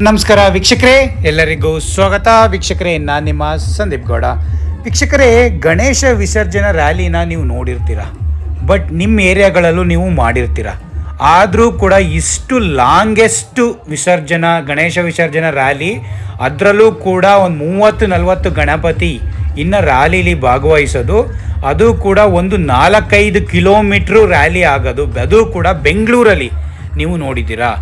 ನಮಸ್ಕಾರ ವೀಕ್ಷಕರೇ, ಎಲ್ಲರಿಗೂ ಸ್ವಾಗತ. ವೀಕ್ಷಕರೇ, ನಾನು ನಿಮ್ಮ ಸಂದೀಪ್ ಗೌಡ. ವೀಕ್ಷಕರೇ, ಗಣೇಶ ವಿಸರ್ಜನಾ ರ್ಯಾಲಿನ ನೀವು ನೋಡಿರ್ತೀರ, ಬಟ್ ನಿಮ್ಮ ಏರಿಯಾಗಳಲ್ಲೂ ನೀವು ಮಾಡಿರ್ತೀರ. ಆದರೂ ಕೂಡ ಇಷ್ಟು ಲಾಂಗೆಸ್ಟು ಗಣೇಶ ವಿಸರ್ಜನಾ ರ್ಯಾಲಿ, ಅದರಲ್ಲೂ ಕೂಡ ಒಂದು 30-40 ಗಣಪತಿ ಇನ್ನು ರ್ಯಾಲಿಲಿ ಭಾಗವಹಿಸೋದು, ಅದು ಕೂಡ ಒಂದು 4-5 ಕಿಲೋಮೀಟ್ರು ರ್ಯಾಲಿ ಆಗೋದು, ಅದು ಕೂಡ ಬೆಂಗಳೂರಲ್ಲಿ ನೀವು ನೋಡಿದ್ದೀರಾ.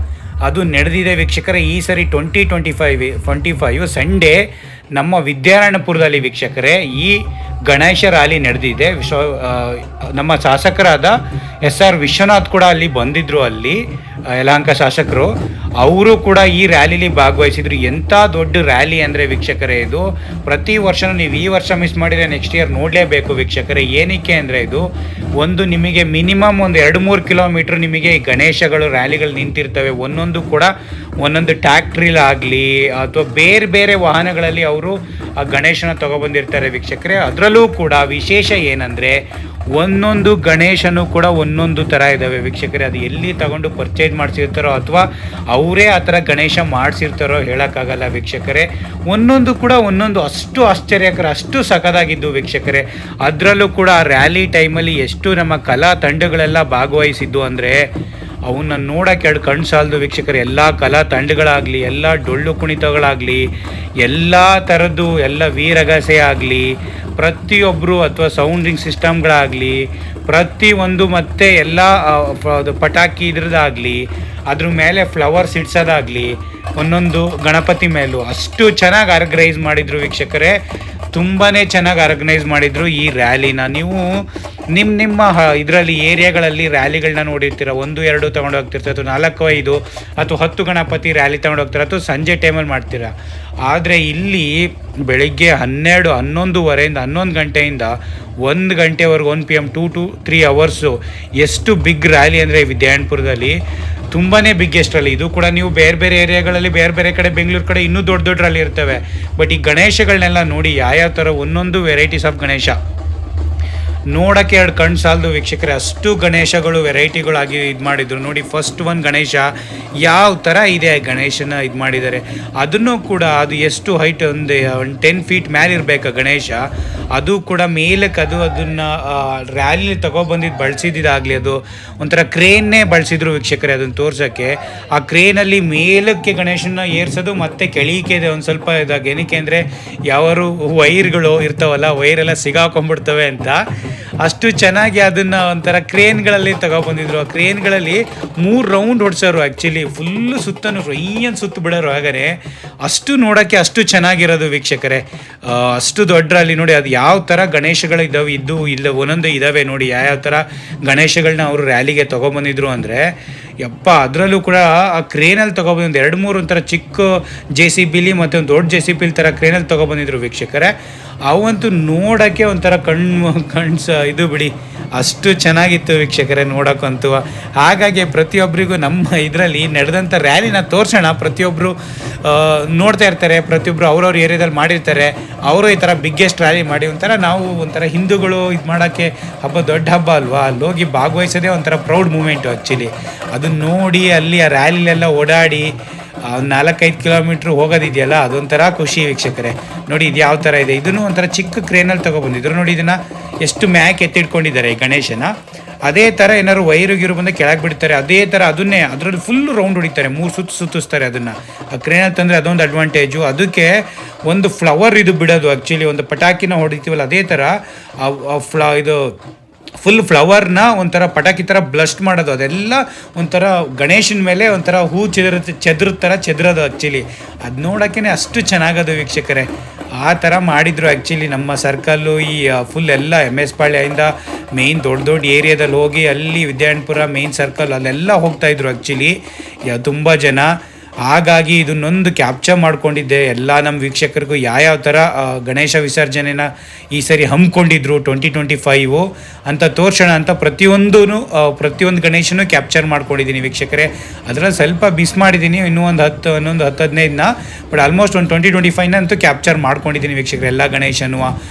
ಅದು ನಡೆದಿದೆ ವೀಕ್ಷಕರೇ. ಈ ಸರಿ 2025 ಸಂಡೇ ನಮ್ಮ ವಿದ್ಯಾರಣ್ಯಪುರದಲ್ಲಿ ವೀಕ್ಷಕರೇ ಈ ಗಣೇಶ ರ್ಯಾಲಿ ನಡೆದಿದೆ. ನಮ್ಮ ಶಾಸಕರಾದ SR ವಿಶ್ವನಾಥ್ ಕೂಡ ಅಲ್ಲಿ ಬಂದಿದ್ದರು. ಅಲ್ಲಿ ಯಲಹಂಕ ಶಾಸಕರು ಅವರು ಕೂಡ ಈ ರ್ಯಾಲಿಲಿ ಭಾಗವಹಿಸಿದ್ರು. ಎಂಥ ದೊಡ್ಡ ರ್ಯಾಲಿ ಅಂದರೆ ವೀಕ್ಷಕರೇ, ಇದು ಪ್ರತಿ ವರ್ಷವೂ ನೀವು ಈ ವರ್ಷ ಮಿಸ್ ಮಾಡಿದರೆ ನೆಕ್ಸ್ಟ್ ಇಯರ್ ನೋಡಲೇಬೇಕು ವೀಕ್ಷಕರೇ. ಏನಕ್ಕೆ ಅಂದರೆ ಇದು ಒಂದು ನಿಮಗೆ ಮಿನಿಮಮ್ ಒಂದು 2-3 ಕಿಲೋಮೀಟ್ರ್ ನಿಮಗೆ ಗಣೇಶಗಳು ರ್ಯಾಲಿಗಳು ನಿಂತಿರ್ತವೆ. ಒಂದೊಂದು ಕೂಡ ಒಂದೊಂದು ಟ್ಯಾಕ್ಟ್ರಿಲಾಗಲಿ ಅಥವಾ ಬೇರೆ ಬೇರೆ ವಾಹನಗಳಲ್ಲಿ ಅವರು ಆ ಗಣೇಶನ ತೊಗೊಬಂದಿರ್ತಾರೆ ವೀಕ್ಷಕರೇ. ಅದರಲ್ಲೂ ಕೂಡ ವಿಶೇಷ ಏನಂದರೆ ಒಂದೊಂದು ಗಣೇಶನೂ ಕೂಡ ಒಂದೊಂದು ಥರ ಇದ್ದಾವೆ ವೀಕ್ಷಕರೇ. ಅದು ಎಲ್ಲಿ ತಗೊಂಡು ಪರ್ಚೇಸ್ ಮಾಡಿಸಿರ್ತಾರೋ ಅಥವಾ ಅವರೇ ಆ ಥರ ಗಣೇಶ ಮಾಡಿಸಿರ್ತಾರೋ ಹೇಳೋಕ್ಕಾಗಲ್ಲ ವೀಕ್ಷಕರೇ. ಒಂದೊಂದು ಕೂಡ ಒಂದೊಂದು ಅಷ್ಟು ಆಶ್ಚರ್ಯಕರ, ಅಷ್ಟು ಸಖತ್ತಾಗಿದ್ದು ವೀಕ್ಷಕರೇ. ಅದರಲ್ಲೂ ಕೂಡ ರ್ಯಾಲಿ ಟೈಮಲ್ಲಿ ಎಷ್ಟು ನಮ್ಮ ಕಲಾ ತಂಡಗಳೆಲ್ಲ ಭಾಗವಹಿಸಿದ್ದು ಅಂದರೆ ಅವನ್ನ ನೋಡೋಕ್ಕೆ ಎರಡು ಕಣ್ಣು ಸಾಲದು ವೀಕ್ಷಕರೇ. ಎಲ್ಲ ಕಲಾ ತಂಡಗಳಾಗಲಿ, ಎಲ್ಲ ಡೊಳ್ಳು ಕುಣಿತಗಳಾಗಲಿ, ಎಲ್ಲ ಥರದ್ದು, ಎಲ್ಲ ವೀರಗಾಸೆ ಆಗಲಿ, ಪ್ರತಿಯೊಬ್ಬರು ಅಥವಾ ಸೌಂಡಿಂಗ್ ಸಿಸ್ಟಮ್ಗಳಾಗಲಿ, ಪ್ರತಿಯೊಂದು ಮತ್ತು ಎಲ್ಲ ಪಟಾಕಿ ಇದ್ರದ್ದಾಗಲಿ, ಅದ್ರ ಮೇಲೆ ಫ್ಲವರ್ಸ್ ಇಡ್ಸೋದಾಗಲಿ, ಒಂದೊಂದು ಗಣಪತಿ ಮೇಲೂ ಅಷ್ಟು ಚೆನ್ನಾಗಿ ಆರ್ಗನೈಸ್ ಮಾಡಿದರು ವೀಕ್ಷಕರೇ. ತುಂಬಾ ಚೆನ್ನಾಗಿ ಆರ್ಗನೈಸ್ ಮಾಡಿದರು ಈ ರ್ಯಾಲಿನ. ನೀವು ನಿಮ್ಮ ಇದರಲ್ಲಿ ಏರಿಯಾಗಳಲ್ಲಿ ರ್ಯಾಲಿಗಳನ್ನ ನೋಡಿರ್ತೀರ. 1-2 ತೊಗೊಂಡು ಹೋಗ್ತಿರ್ತಾರೆ, ಅಥವಾ 4-5 ಅಥವಾ 10 ಗಣಪತಿ ರ್ಯಾಲಿ ತೊಗೊಂಡು ಹೋಗ್ತಾರೆ, ಅಥವಾ ಸಂಜೆ ಟೈಮಲ್ಲಿ ಮಾಡ್ತೀರಾ. ಆದರೆ ಇಲ್ಲಿ ಬೆಳಿಗ್ಗೆ 11:30ಇಂದ 11 ಗಂಟೆಯಿಂದ 1 ಗಂಟೆವರೆಗೂ 1 PM 2 to 3 ಅವರ್ಸು ಎಷ್ಟು ಬಿಗ್ ರ್ಯಾಲಿ ಅಂದರೆ ವಿದ್ಯಾರಣ್ಯಪುರದಲ್ಲಿ ತುಂಬಾ ಬಿಗ್ಗೆಸ್ಟಲ್ಲಿ. ಇದು ಕೂಡ ನೀವು ಬೇರೆ ಬೇರೆ ಏರಿಯಾಗಳಲ್ಲಿ ಬೇರೆ ಬೇರೆ ಕಡೆ ಬೆಂಗಳೂರು ಕಡೆ ಇನ್ನೂ ದೊಡ್ಡ ದೊಡ್ಡ ರ್ಯಾಲಿ ಇರ್ತವೆ. ಬಟ್ ಈ ಗಣೇಶಗಳನ್ನೆಲ್ಲ ನೋಡಿ, ಯಾವ್ಯಾವ ಥರ ಒಂದೊಂದು ವೆರೈಟೀಸ್ ಆಫ್ ಗಣೇಶ ನೋಡೋಕ್ಕೆ ಎರಡು ಕಣ್ಣು ಸಾಲದು ವೀಕ್ಷಕರೇ. ಅಷ್ಟು ಗಣೇಶಗಳು ವೆರೈಟಿಗಳಾಗಿ ಇದು ಮಾಡಿದ್ರು ನೋಡಿ. ಫಸ್ಟ್ ಒಂದು ಗಣೇಶ ಯಾವ ಥರ ಇದೆ ಗಣೇಶನ ಇದು ಮಾಡಿದ್ದಾರೆ. ಅದನ್ನು ಕೂಡ ಅದು ಎಷ್ಟು ಹೈಟ್, ಒಂದು 10 ಫೀಟ್ ಮೇಲೆ ಇರಬೇಕು ಗಣೇಶ. ಅದು ಕೂಡ ಮೇಲಕ್ಕೆ ಅದನ್ನು ರ್ಯಾಲಿ ತಗೊಬಂದಿದ್ದು ಬಳಸಿದ್ದಾಗಲಿ, ಅದು ಒಂಥರ ಕ್ರೇನ್ನೇ ಬಳಸಿದ್ರು ವೀಕ್ಷಕರೇ ಅದನ್ನು ತೋರ್ಸೋಕ್ಕೆ. ಆ ಕ್ರೇನಲ್ಲಿ ಮೇಲಕ್ಕೆ ಗಣೇಶನ ಏರ್ಸೋದು ಮತ್ತು ಕೆಳಕ್ಕೆ ಇದೆ ಒಂದು ಸ್ವಲ್ಪ ಇದಾಗ. ಏನಕ್ಕೆ ಅಂದರೆ ಯಾವರು ವೈರ್ಗಳು ಇರ್ತಾವಲ್ಲ, ವೈರೆಲ್ಲ ಸಿಗಾಕೊಂಡ್ಬಿಡ್ತವೆ ಅಂತ ಅಷ್ಟು ಚೆನ್ನಾಗಿ ಅದನ್ನು ಒಂಥರ ಕ್ರೇನ್ಗಳಲ್ಲಿ ತಗೊಬಂದಿದ್ರು. ಆ ಕ್ರೇನ್ಗಳಲ್ಲಿ 3 ರೌಂಡ್ ಹೊಡ್ಸೋರು ಆ್ಯಕ್ಚುಲಿ. ಫುಲ್ಲು ಸುತ್ತನು ರೈಯನ್ ಸುತ್ತು ಬಿಡೋರು. ಹಾಗಾದರೆ ಅಷ್ಟು ನೋಡೋಕ್ಕೆ ಅಷ್ಟು ಚೆನ್ನಾಗಿರೋದು ವೀಕ್ಷಕರೇ. ಅಷ್ಟು ದೊಡ್ಡ ಅಲ್ಲಿ ನೋಡಿ, ಅದು ಯಾವ ಥರ ಗಣೇಶಗಳು ಇದ್ದಾವೆ, ಇಲ್ಲ ಒಂದೊಂದು ಇದ್ದಾವೆ ನೋಡಿ. ಯಾವ್ಯಾವ ಥರ ಗಣೇಶಗಳನ್ನ ಅವರು ರ್ಯಾಲಿಗೆ ತೊಗೊಬಂದಿದ್ರು ಅಂದರೆ ಯಪ್ಪ. ಅದರಲ್ಲೂ ಕೂಡ ಆ ಕ್ರೇನಲ್ಲಿ ತೊಗೊಬಂದು 2-3 ಒಂಥರ ಚಿಕ್ಕ JCBಲಿ ಮತ್ತು ಒಂದು ದೊಡ್ಡ JCB ಥರ ಕ್ರೇನಲ್ಲಿ ತೊಗೊಬಂದಿದ್ರು ವೀಕ್ಷಕರೇ. ಅವಂತೂ ನೋಡೋಕ್ಕೆ ಒಂಥರ ಕಣ್ಸು ಇದು ಬಿಡಿ, ಅಷ್ಟು ಚೆನ್ನಾಗಿತ್ತು ವೀಕ್ಷಕರೇ ನೋಡೋಕ್ಕಂತೂ. ಹಾಗಾಗಿ ಪ್ರತಿಯೊಬ್ಬರಿಗೂ ನಮ್ಮ ಇದರಲ್ಲಿ ನಡೆದಂಥ ರ್ಯಾಲಿನ ತೋರಿಸೋಣ. ಪ್ರತಿಯೊಬ್ಬರು ನೋಡ್ತಾ ಇರ್ತಾರೆ, ಪ್ರತಿಯೊಬ್ಬರು ಅವ್ರವ್ರ ಏರಿಯಾದಲ್ಲಿ ಮಾಡಿರ್ತಾರೆ. ಅವರು ಈ ಥರ ಬಿಗ್ಗೆಸ್ಟ್ ರ್ಯಾಲಿ ಮಾಡಿ ಒಂಥರ ನಾವು ಒಂಥರ ಹಿಂದೂಗಳು ಇದು ಮಾಡೋಕ್ಕೆ ದೊಡ್ಡ ಹಬ್ಬ ಅಲ್ವಾ, ಅಲ್ಲಿ ಹೋಗಿ ಭಾಗವಹಿಸೋದೇ ಒಂಥರ ಪ್ರೌಡ್ ಮೂಮೆಂಟು ಆ್ಯಕ್ಚುಲಿ. ಅದನ್ನು ನೋಡಿ ಅಲ್ಲಿ ಆ ರ್ಯಾಲಿಲೆಲ್ಲ ಓಡಾಡಿ 4-5 ಕಿಲೋಮೀಟ್ರ್ ಹೋಗೋದಿದೆಯಲ್ಲ, ಅದೊಂಥರ ಖುಷಿ ವೀಕ್ಷಕರೇ. ನೋಡಿ ಇದು ಯಾವ ಥರ ಇದೆ. ಇದನ್ನು ಒಂಥರ ಚಿಕ್ಕ ಕ್ರೇನಲ್ಲಿ ತೊಗೊಬಂದಿದ್ರು ನೋಡಿ. ಇದನ್ನು ಎಷ್ಟು ಮ್ಯಾಕ್ ಎತ್ತಿಟ್ಕೊಂಡಿದ್ದಾರೆ ಈ ಗಣೇಶನ. ಅದೇ ಥರ ಏನಾದ್ರು ವೈರು ಬಂದು ಕೆಳಗೆ ಬಿಡ್ತಾರೆ. ಅದೇ ಥರ ಅದನ್ನೇ ಅದರಲ್ಲಿ ಫುಲ್ಲು ರೌಂಡ್ ಹೊಡಿತಾರೆ, 3 ಸುತ್ತಿಸ್ತಾರೆ ಅದನ್ನು. ಆ ಕ್ರೇನಲ್ಲಿ ತಂದರೆ ಅದೊಂದು ಅಡ್ವಾಂಟೇಜು. ಅದಕ್ಕೆ ಒಂದು ಫ್ಲವರ್ ಇದು ಬಿಡೋದು ಆ್ಯಕ್ಚುಲಿ, ಒಂದು ಪಟಾಕಿನ ಹೊಡಿತೀವಲ್ಲ ಅದೇ ಥರ ಇದು ಫುಲ್ ಫ್ಲವರ್ನ ಒಂಥರ ಪಟಾಕಿ ಥರ ಬ್ಲಸ್ಟ್ ಮಾಡೋದು. ಅದೆಲ್ಲ ಒಂಥರ ಗಣೇಶನ ಮೇಲೆ ಒಂಥರ ಹೂ ಚೆದ್ರೋದು ಆ್ಯಕ್ಚುಲಿ. ಅದು ನೋಡೋಕ್ಕೇ ಅಷ್ಟು ಚೆನ್ನಾಗದು ವೀಕ್ಷಕರೇ. ಆ ಥರ ಮಾಡಿದರು ಆ್ಯಕ್ಚುಲಿ ನಮ್ಮ ಸರ್ಕಲ್ಲು. ಈ ಫುಲ್ ಎಲ್ಲ MS ಪಾಳ್ಯದಿಂದ ಮೇಯ್ನ್ ದೊಡ್ಡ ಏರಿಯಾದಲ್ಲಿ ಹೋಗಿ ಅಲ್ಲಿ ವಿದ್ಯಾರಣ್ಯಪುರ ಮೇಯ್ನ್ ಸರ್ಕಲ್ ಅಲ್ಲೆಲ್ಲ ಹೋಗ್ತಾಯಿದ್ರು ಆ್ಯಕ್ಚುಲಿ ತುಂಬ ಜನ. ಹಾಗಾಗಿ ಇದನ್ನೊಂದು ಕ್ಯಾಪ್ಚರ್ ಮಾಡ್ಕೊಂಡಿದ್ದೆ ಎಲ್ಲ ನಮ್ಮ ವೀಕ್ಷಕರಿಗೂ ಯಾವ ಥರ ಗಣೇಶ ವಿಸರ್ಜನೆನ ಈ ಸರಿ ಹಮ್ಮಿಕೊಂಡಿದ್ರು 2025 ಅಂತ ತೋರ್ಸೋಣ ಅಂತ ಪ್ರತಿಯೊಂದು ಗಣೇಶನೂ ಕ್ಯಾಪ್ಚರ್ ಮಾಡ್ಕೊಂಡಿದ್ದೀನಿ ವೀಕ್ಷಕರೇ. ಅದರಲ್ಲಿ ಸ್ವಲ್ಪ ಮಿಸ್ ಮಾಡಿದ್ದೀನಿ, ಇನ್ನೂ ಒಂದು 10-15ನ, ಬಟ್ ಆಲ್ಮೋಸ್ಟ್ ಒಂದು 2025ನ ಅಂತೂ ಕ್ಯಾಪ್ಚರ್ ಮಾಡ್ಕೊಂಡಿದ್ದೀನಿ ವೀಕ್ಷಕರೇ ಎಲ್ಲ ಗಣೇಶನೂ.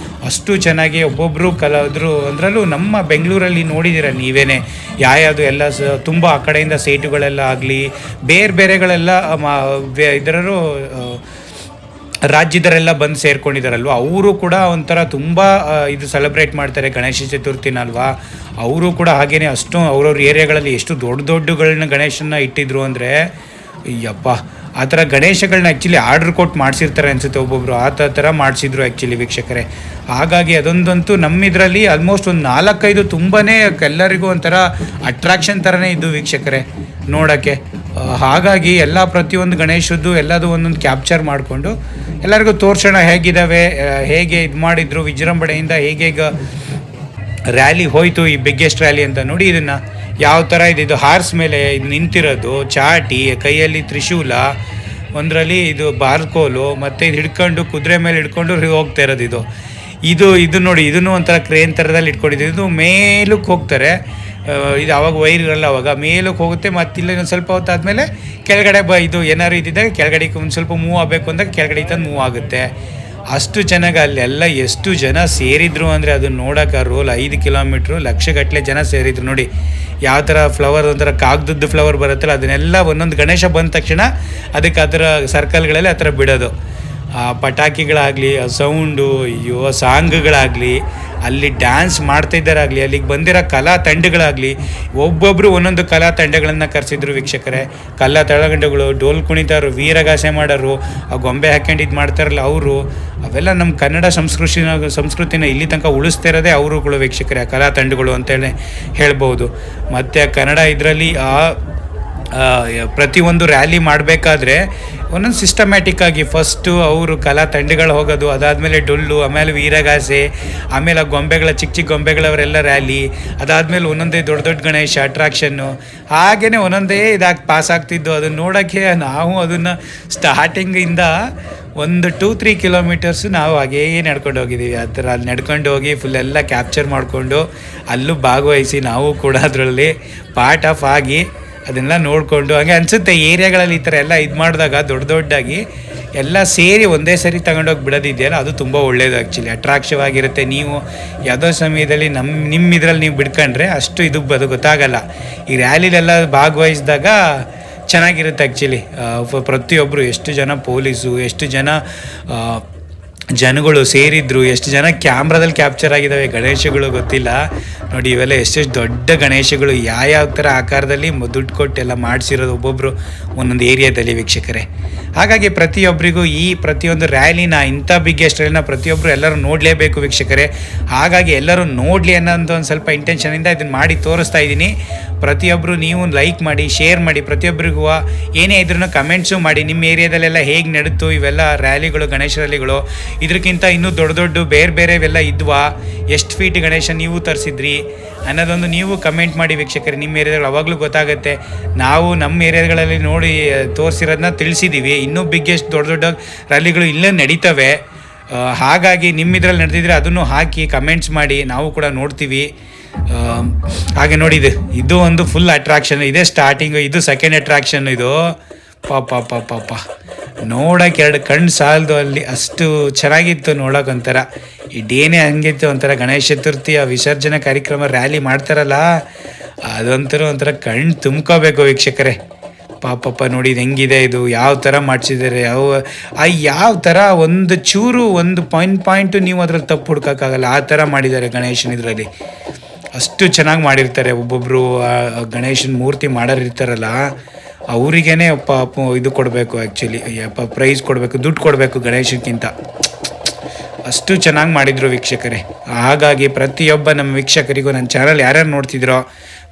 ಅಷ್ಟು ಚೆನ್ನಾಗಿ ಒಬ್ಬೊಬ್ಬರು ಕಲಾವಿದರು, ಅದರಲ್ಲೂ ನಮ್ಮ ಬೆಂಗಳೂರಲ್ಲಿ ನೋಡಿದ್ದೀರ ನೀವೇ ಯಾವುದು ಎಲ್ಲ ತುಂಬ ಆ ಕಡೆಯಿಂದ ಸೇಟುಗಳೆಲ್ಲ ಆಗಲಿ ಬೇರೆಗಳೆಲ್ಲ ಇದರರು ರಾಜ್ಯದರೆಲ್ಲ ಬಂದು ಸೇರ್ಕೊಂಡಿದ್ದಾರಲ್ವ, ಅವರು ಕೂಡ ಒಂಥರ ತುಂಬ ಇದು ಸೆಲೆಬ್ರೇಟ್ ಮಾಡ್ತಾರೆ ಗಣೇಶ ಚತುರ್ಥಿನ ಅಲ್ವಾ. ಅವರು ಕೂಡ ಹಾಗೇನೆ ಅಷ್ಟು ಅವ್ರವ್ರ ಏರಿಯಾಗಳಲ್ಲಿ ಎಷ್ಟು ದೊಡ್ಡಗಳನ್ನ ಗಣೇಶನ ಇಟ್ಟಿದ್ರು ಅಂದರೆ, ಯಪ್ಪ ಆ ಥರ ಗಣೇಶಗಳನ್ನ ಆ್ಯಕ್ಚುಲಿ ಆರ್ಡ್ರ್ ಕೊಟ್ಟು ಮಾಡಿಸಿರ್ತಾರೆ ಅನಿಸುತ್ತೆ ಒಬ್ಬೊಬ್ಬರು, ಆ ಥರ ಮಾಡಿಸಿದ್ರು ಆ್ಯಕ್ಚುಲಿ ವೀಕ್ಷಕರೇ. ಹಾಗಾಗಿ ಅದೊಂದಂತೂ ನಮ್ಮಿದ್ರಲ್ಲಿ ಆಲ್ಮೋಸ್ಟ್ ಒಂದು 4-5 ತುಂಬಾ ಎಲ್ಲರಿಗೂ ಒಂಥರ ಅಟ್ರಾಕ್ಷನ್ ಥರನೇ ಇದ್ದು ವೀಕ್ಷಕರೇ ನೋಡೋಕ್ಕೆ. ಹಾಗಾಗಿ ಎಲ್ಲ ಪ್ರತಿಯೊಂದು ಗಣೇಶದ್ದು ಎಲ್ಲದು ಒಂದೊಂದು ಕ್ಯಾಪ್ಚರ್ ಮಾಡಿಕೊಂಡು ಎಲ್ಲರಿಗೂ ತೋರ್ಸೋಣ ಹೇಗಿದ್ದಾವೆ, ಹೇಗೆ ಇದು ಮಾಡಿದ್ರು ವಿಜೃಂಭಣೆಯಿಂದ, ಹೇಗೆ ಈಗ ರ್ಯಾಲಿ ಹೋಯಿತು ಈ ಬಿಗ್ಗೆಸ್ಟ್ ರ್ಯಾಲಿ ಅಂತ. ನೋಡಿ ಇದನ್ನು ಯಾವ ಥರ ಇದು ಹಾರ್ಸ್ ಮೇಲೆ ಇದು ನಿಂತಿರೋದು, ಚಾಟಿ, ಕೈಯಲ್ಲಿ ತ್ರಿಶೂಲ, ಒಂದರಲ್ಲಿ ಇದು ಬಾರ್ಕೋಲು, ಮತ್ತು ಇದು ಹಿಡ್ಕೊಂಡು ಕುದುರೆ ಮೇಲೆ ಹಿಡ್ಕೊಂಡು ಹೋಗ್ತಾ ಇರೋದು ಇದು ನೋಡಿ, ಇದನ್ನು ಒಂಥರ ಕ್ರೇನ್ ಥರದಲ್ಲಿ ಇಟ್ಕೊಂಡಿದ್ದು. ಇದು ಮೇಲಕ್ಕೆ ಹೋಗ್ತಾರೆ, ಇದು ಅವಾಗ ವೈರ್ ಇರಲ್ಲ, ಅವಾಗ ಮೇಲಕ್ಕೆ ಹೋಗುತ್ತೆ. ಮತ್ತಿಲ್ಲ ಇನ್ನೊಂದು ಸ್ವಲ್ಪ ಹೊತ್ತಾದಮೇಲೆ ಕೆಳಗಡೆ ಇದು ಏನಾದ್ರು ಇದ್ದಿದ್ದಾಗ ಕೆಳಗಡೆ ಒಂದು ಸ್ವಲ್ಪ ಮೂವ್ ಆಗಬೇಕು ಅಂದಾಗ ಕೆಳಗಡೆ ತಂದು ಮೂವ್ ಆಗುತ್ತೆ. ಅಷ್ಟು ಚೆನ್ನಾಗಿ ಅಲ್ಲೆಲ್ಲ ಎಷ್ಟು ಜನ ಸೇರಿದ್ರು ಅಂದರೆ ಅದನ್ನು ನೋಡೋಕೆ ರೋಲ್ 5 ಕಿಲೋಮೀಟ್ರು ಲಕ್ಷಗಟ್ಟಲೆ ಜನ ಸೇರಿದ್ರು. ನೋಡಿ ಯಾವ ಥರ ಫ್ಲವರ್, ಒಂಥರ ಕಾಗದದ್ದು ಫ್ಲವರ್ ಬರುತ್ತಲ್ಲ, ಅದನ್ನೆಲ್ಲ ಒಂದೊಂದು ಗಣೇಶ ಬಂದ ತಕ್ಷಣ ಅದಕ್ಕೆ ಆ ಥರ ಸರ್ಕಲ್ಗಳಲ್ಲಿ ಆ ಥರ ಬಿಡೋದು. ಪಟಾಕಿಗಳಾಗಲಿ, ಸೌಂಡು, ಸಾಂಗ್ಗಳಾಗಲಿ, ಅಲ್ಲಿ ಡ್ಯಾನ್ಸ್ ಮಾಡ್ತಾಯಿದ್ದಾರಾಗಲಿ, ಅಲ್ಲಿಗೆ ಬಂದಿರೋ ಕಲಾ ತಂಡಗಳಾಗಲಿ, ಒಬ್ಬೊಬ್ಬರು ಒಂದೊಂದು ಕಲಾ ತಂಡಗಳನ್ನು ಕರೆಸಿದ್ರು ವೀಕ್ಷಕರೇ. ಕಲಾ ತಂಡಗಳು, ಡೋಲ್ ಕುಣಿತಾರು, ವೀರಗಾಸೆ ಮಾಡೋರು, ಆ ಗೊಂಬೆ ಹಾಕ್ಕೊಂಡು ಇದು ಮಾಡ್ತಾರಲ್ಲ ಅವರು, ಅವೆಲ್ಲ ನಮ್ಮ ಕನ್ನಡ ಸಂಸ್ಕೃತಿನ ಇಲ್ಲಿ ತನಕ ಉಳಿಸ್ತಾ ಇರೋದೇ ಅವರುಗಳು ವೀಕ್ಷಕರೇ, ಆ ಕಲಾ ತಂಡಗಳು ಅಂತೇಳಿ ಹೇಳ್ಬೋದು. ಮತ್ತು ಕನ್ನಡ ಇದರಲ್ಲಿ ಪ್ರತಿಯೊಂದು ರ್ಯಾಲಿ ಮಾಡಬೇಕಾದ್ರೆ ಒಂದೊಂದು ಸಿಸ್ಟಮ್ಯಾಟಿಕ್ಕಾಗಿ ಫಸ್ಟು ಅವರು ಕಲಾ ತಂಡಗಳು ಹೋಗೋದು, ಅದಾದಮೇಲೆ ಡೊಳ್ಳು, ಆಮೇಲೆ ವೀರಗಾಸೆ, ಆಮೇಲೆ ಆ ಗೊಂಬೆಗಳ ಚಿಕ್ಕ ಗೊಂಬೆಗಳವರೆಲ್ಲ ರ್ಯಾಲಿ, ಅದಾದಮೇಲೆ ಒಂದೊಂದೇ ದೊಡ್ಡ ಗಣೇಶ ಅಟ್ರಾಕ್ಷನ್ನು, ಹಾಗೆಯೇ ಒಂದೊಂದೇ ಇದಾಗಿ ಪಾಸ್ ಆಗ್ತಿದ್ದು. ಅದನ್ನು ನೋಡೋಕ್ಕೆ ನಾವು ಅದನ್ನು ಸ್ಟಾರ್ಟಿಂಗಿಂದ ಒಂದು 2-3 ಕಿಲೋಮೀಟರ್ಸು ನಾವು ಹಾಗೇ ನಡ್ಕೊಂಡು ಹೋಗಿದ್ದೀವಿ. ಆ ಥರ ಅಲ್ಲಿ ನಡ್ಕೊಂಡು ಹೋಗಿ ಫುಲ್ಲೆಲ್ಲ ಕ್ಯಾಪ್ಚರ್ ಮಾಡಿಕೊಂಡು ಅಲ್ಲೂ ಭಾಗವಹಿಸಿ ನಾವು ಕೂಡ ಅದರಲ್ಲಿ ಪಾರ್ಟ್ ಆಫ್ ಆಗಿ ಅದನ್ನೆಲ್ಲ ನೋಡಿಕೊಂಡು ಹಾಗೆ ಅನಿಸುತ್ತೆ. ಏರಿಯಾಗಳಲ್ಲಿ ಈ ಥರ ಎಲ್ಲ ಇದು ಮಾಡಿದಾಗ ದೊಡ್ಡದಾಗಿ ಎಲ್ಲ ಸೇರಿ ಒಂದೇ ಸರಿ ತಗೊಂಡೋಗಿ ಬಿಡೋದಿದೆಯಲ್ಲ, ಅದು ತುಂಬ ಒಳ್ಳೆಯದು ಆ್ಯಕ್ಚುಲಿ, ಅಟ್ರಾಕ್ಷವಾಗಿರುತ್ತೆ. ನೀವು ಯಾವುದೋ ಸಮಯದಲ್ಲಿ ನಿಮ್ಮ ಇದರಲ್ಲಿ ನೀವು ಬಿಡ್ಕೊಂಡ್ರೆ ಅಷ್ಟು ಇದು ಅದು ಗೊತ್ತಾಗಲ್ಲ. ಈ ರ್ಯಾಲಿಲೆಲ್ಲ ಭಾಗವಹಿಸಿದಾಗ ಚೆನ್ನಾಗಿರುತ್ತೆ ಆ್ಯಕ್ಚುಲಿ. ಪ್ರತಿಯೊಬ್ಬರು ಎಷ್ಟು ಜನ ಪೊಲೀಸು, ಎಷ್ಟು ಜನ ಜನಗಳು ಸೇರಿದ್ರು, ಎಷ್ಟು ಜನ ಕ್ಯಾಮ್ರಾದಲ್ಲಿ ಕ್ಯಾಪ್ಚರ್ ಆಗಿದ್ದಾವೆ ಗಣೇಶಗಳು ಗೊತ್ತಿಲ್ಲ. ನೋಡಿ ಇವೆಲ್ಲ ಎಷ್ಟೆಷ್ಟು ದೊಡ್ಡ ಗಣೇಶಗಳು, ಯಾವ ಥರ ಆಕಾರದಲ್ಲಿ ದುಡ್ಡು ಕೊಟ್ಟೆಲ್ಲ ಮಾಡಿಸಿರೋದು ಒಬ್ಬೊಬ್ಬರು ಒಂದೊಂದು ಏರಿಯಾದಲ್ಲಿ ವೀಕ್ಷಕರೇ. ಹಾಗಾಗಿ ಪ್ರತಿಯೊಬ್ಬರಿಗೂ ಈ ಪ್ರತಿಯೊಂದು ರ್ಯಾಲಿನ, ಇಂಥ ಬಿಗ್ಗೆಸ್ಟ್ ರ್ಯಾಲಿನ ಪ್ರತಿಯೊಬ್ಬರು ಎಲ್ಲರೂ ನೋಡಲೇಬೇಕು ವೀಕ್ಷಕರೇ. ಹಾಗಾಗಿ ಎಲ್ಲರೂ ನೋಡಲಿ ಅನ್ನೋದು ಒಂದು ಸ್ವಲ್ಪ ಇಂಟೆನ್ಷನಿಂದ ಇದನ್ನು ಮಾಡಿ ತೋರಿಸ್ತಾ ಇದ್ದೀನಿ. ಪ್ರತಿಯೊಬ್ಬರು ನೀವು ಲೈಕ್ ಮಾಡಿ, ಶೇರ್ ಮಾಡಿ, ಪ್ರತಿಯೊಬ್ಬರಿಗೂ ಏನೇ ಇದ್ರೂ ಕಮೆಂಟ್ಸು ಮಾಡಿ. ನಿಮ್ಮ ಏರಿಯಾದಲ್ಲೆಲ್ಲ ಹೇಗೆ ನಡೀತು ಇವೆಲ್ಲ ರ್ಯಾಲಿಗಳು, ಗಣೇಶ ರ್ಯಾಲಿಗಳು, ಇದಕ್ಕಿಂತ ಇನ್ನೂ ದೊಡ್ಡ ಬೇರೆವೆಲ್ಲ ಇದ್ವಾ, ಎಷ್ಟು ಫೀಟ್ ಗಣೇಶ ನೀವು ತರಿಸಿದ್ರಿ ಅನ್ನೋದೊಂದು ನೀವು ಕಮೆಂಟ್ ಮಾಡಿ ವೀಕ್ಷಕರೇ. ನಿಮ್ಮ ಏರಿಯಾದಲ್ಲಿ ಅವಾಗಲೂ ಗೊತ್ತಾಗುತ್ತೆ. ನಾವು ನಮ್ಮ ಏರಿಯಾಗಳಲ್ಲಿ ನೋಡಿ ತೋರಿಸಿರೋದನ್ನ ತಿಳಿಸಿದ್ದೀವಿ. ಇನ್ನೂ ಬಿಗ್ಗೆಸ್ಟ್ ದೊಡ್ಡ ರ್ಯಾಲಿಗಳು ಇಲ್ಲೇ ನಡೀತವೆ. ಹಾಗಾಗಿ ನಿಮ್ಮಿದ್ರಲ್ಲಿ ನಡೆದಿದ್ರೆ ಅದನ್ನು ಹಾಕಿ ಕಮೆಂಟ್ಸ್ ಮಾಡಿ, ನಾವು ಕೂಡ ನೋಡ್ತೀವಿ. ಹಾಗೆ ನೋಡಿ ಇದು ಒಂದು ಫುಲ್ ಅಟ್ರಾಕ್ಷನ್, ಇದೇ ಸ್ಟಾರ್ಟಿಂಗು, ಇದು ಸೆಕೆಂಡ್ ಅಟ್ರಾಕ್ಷನ್. ಇದು ಪಾಪ ನೋಡೋಕೆ 2 ಕಣ್ಣು ಸಾಲದು, ಅಲ್ಲಿ ಅಷ್ಟು ಚೆನ್ನಾಗಿತ್ತು ನೋಡೋಕೆ. ಒಂಥರ ಈ ಡೇನೇ ಹಂಗಿತ್ತು, ಒಂಥರ ಗಣೇಶ ಚತುರ್ಥಿಯ ವಿಸರ್ಜನಾ ಕಾರ್ಯಕ್ರಮ ರ್ಯಾಲಿ ಮಾಡ್ತಾರಲ್ಲ, ಒಂಥರ ಕಣ್ಣು ತುಂಬ್ಕೋಬೇಕು ವೀಕ್ಷಕರೇ. ಪಾಪಪ್ಪ ನೋಡಿ ಇದು ಹೆಂಗಿದೆ, ಇದು ಯಾವ ಥರ ಮಾಡಿಸಿದ್ದಾರೆ, ಯಾವ ಥರ ಒಂದು ಚೂರು ಒಂದು ಪಾಯಿಂಟು ನೀವು ಅದ್ರಲ್ಲಿ ತಪ್ಪು ಹುಡ್ಕೋಕ್ಕಾಗಲ್ಲ, ಆ ಥರ ಮಾಡಿದ್ದಾರೆ ಗಣೇಶನ ಇದರಲ್ಲಿ. ಅಷ್ಟು ಚೆನ್ನಾಗಿ ಮಾಡಿರ್ತಾರೆ. ಒಬ್ಬೊಬ್ಬರು ಗಣೇಶನ ಮೂರ್ತಿ ಮಾಡೋರು ಇರ್ತಾರಲ್ಲ, ಅವರಿಗೇ ಇದು ಕೊಡಬೇಕು ಆ್ಯಕ್ಚುಲಿ, ಪ್ರೈಸ್ ಕೊಡಬೇಕು, ದುಡ್ಡು ಕೊಡಬೇಕು ಗಣೇಶಕ್ಕಿಂತ. ಅಷ್ಟು ಚೆನ್ನಾಗಿ ಮಾಡಿದರು ವೀಕ್ಷಕರೇ. ಹಾಗಾಗಿ ಪ್ರತಿಯೊಬ್ಬ ನಮ್ಮ ವೀಕ್ಷಕರಿಗೂ, ನನ್ನ ಚಾನಲ್ ಯಾರ್ಯಾರು ನೋಡ್ತಿದ್ರೋ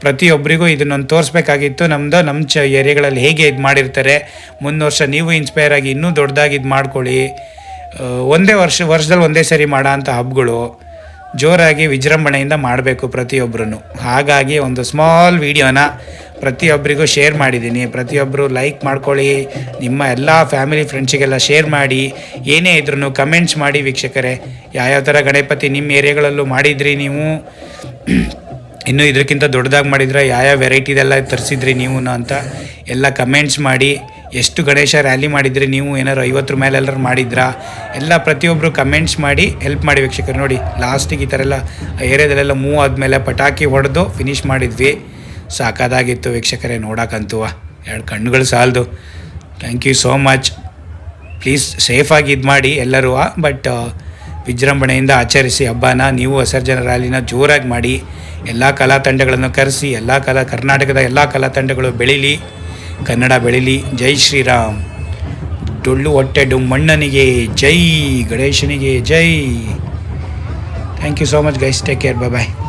ಪ್ರತಿಯೊಬ್ಬರಿಗೂ ಇದನ್ನೊಂದು ತೋರಿಸ್ಬೇಕಾಗಿತ್ತು. ನಮ್ಮ ಏರಿಯಾಗಳಲ್ಲಿ ಹೇಗೆ ಇದು ಮಾಡಿರ್ತಾರೆ. ಮುಂದಿನ ವರ್ಷ ನೀವು ಇನ್ಸ್ಪೈರ್ ಆಗಿ ಇನ್ನೂ ದೊಡ್ಡದಾಗಿ ಇದು ಮಾಡ್ಕೊಳ್ಳಿ. ವರ್ಷದಲ್ಲಿ ಒಂದೇ ಸರಿ ಮಾಡೋ ಅಂಥ ಹಬ್ಬಗಳು ಜೋರಾಗಿ ವಿಜೃಂಭಣೆಯಿಂದ ಮಾಡಬೇಕು ಪ್ರತಿಯೊಬ್ಬರೂ. ಹಾಗಾಗಿ ಒಂದು ಸ್ಮಾಲ್ ವಿಡಿಯೋನ ಪ್ರತಿಯೊಬ್ಬರಿಗೂ ಶೇರ್ ಮಾಡಿದ್ದೀನಿ. ಪ್ರತಿಯೊಬ್ಬರು ಲೈಕ್ ಮಾಡ್ಕೊಳ್ಳಿ, ನಿಮ್ಮ ಎಲ್ಲ ಫ್ಯಾಮಿಲಿ ಫ್ರೆಂಡ್ಸಿಗೆಲ್ಲ ಶೇರ್ ಮಾಡಿ. ಏನೇ ಇದ್ರೂ ಕಮೆಂಟ್ಸ್ ಮಾಡಿ ವೀಕ್ಷಕರೇ. ಯಾವ್ಯಾವ ಥರ ಗಣಪತಿ ನಿಮ್ಮ ಏರಿಯಾಗಳಲ್ಲೂ ಮಾಡಿದ್ರಿ ನೀವು, ಇನ್ನೂ ಇದಕ್ಕಿಂತ ದೊಡ್ಡದಾಗಿ ಮಾಡಿದ್ರೆ ಯಾವ್ಯಾವ ವೆರೈಟಿದೆಲ್ಲ ತರಿಸಿದ್ರಿ ನೀವು ಅಂತ ಎಲ್ಲ ಕಮೆಂಟ್ಸ್ ಮಾಡಿ. ಎಷ್ಟು ಗಣೇಶ ರ್ಯಾಲಿ ಮಾಡಿದ್ರಿ ನೀವು, ಏನಾದ್ರು 50 ಮೇಲೆ ಎಲ್ಲರೂ ಮಾಡಿದ್ರಾ, ಎಲ್ಲ ಪ್ರತಿಯೊಬ್ಬರು ಕಮೆಂಟ್ಸ್ ಮಾಡಿ ಹೆಲ್ಪ್ ಮಾಡಿ ವೀಕ್ಷಕರು. ನೋಡಿ ಲಾಸ್ಟಿಗೆ ಈ ಥರ ಎಲ್ಲ ಏರಿಯಾದಲ್ಲೆಲ್ಲ ಮೂವ್ ಆದಮೇಲೆ ಪಟಾಕಿ ಹೊಡೆದು ಫಿನಿಷ್ ಮಾಡಿದ್ವಿ. ಸಾಕಾದಾಗಿತ್ತು ವೀಕ್ಷಕರೇ ನೋಡೋಕ್ಕಂತೂ, 2 ಕಣ್ಣುಗಳು ಸಾಲದು. Thank you so much. Please ಸೇಫಾಗಿ ಇದು ಮಾಡಿ ಎಲ್ಲರೂ, ಬಟ್ ವಿಜೃಂಭಣೆಯಿಂದ ಆಚರಿಸಿ ಹಬ್ಬನ. ನೀವು ವಿಸರ್ಜನಾ ರ್ಯಾಲಿನ ಜೋರಾಗಿ ಮಾಡಿ, ಎಲ್ಲ ಕಲಾ ತಂಡಗಳನ್ನು ಕರೆಸಿ, ಕರ್ನಾಟಕದ ಎಲ್ಲ ಕಲಾ ತಂಡಗಳು ಬೆಳೀಲಿ, ಕನ್ನಡ ಬೆಳೀಲಿ. ಜೈ ಶ್ರೀರಾಮ್. ಡೊಳ್ಳು ಹೊಟ್ಟೆ ಮಣ್ಣನಿಗೆ ಜೈ, ಗಣೇಶನಿಗೆ ಜೈ. Thank you so much guys, take care, bye.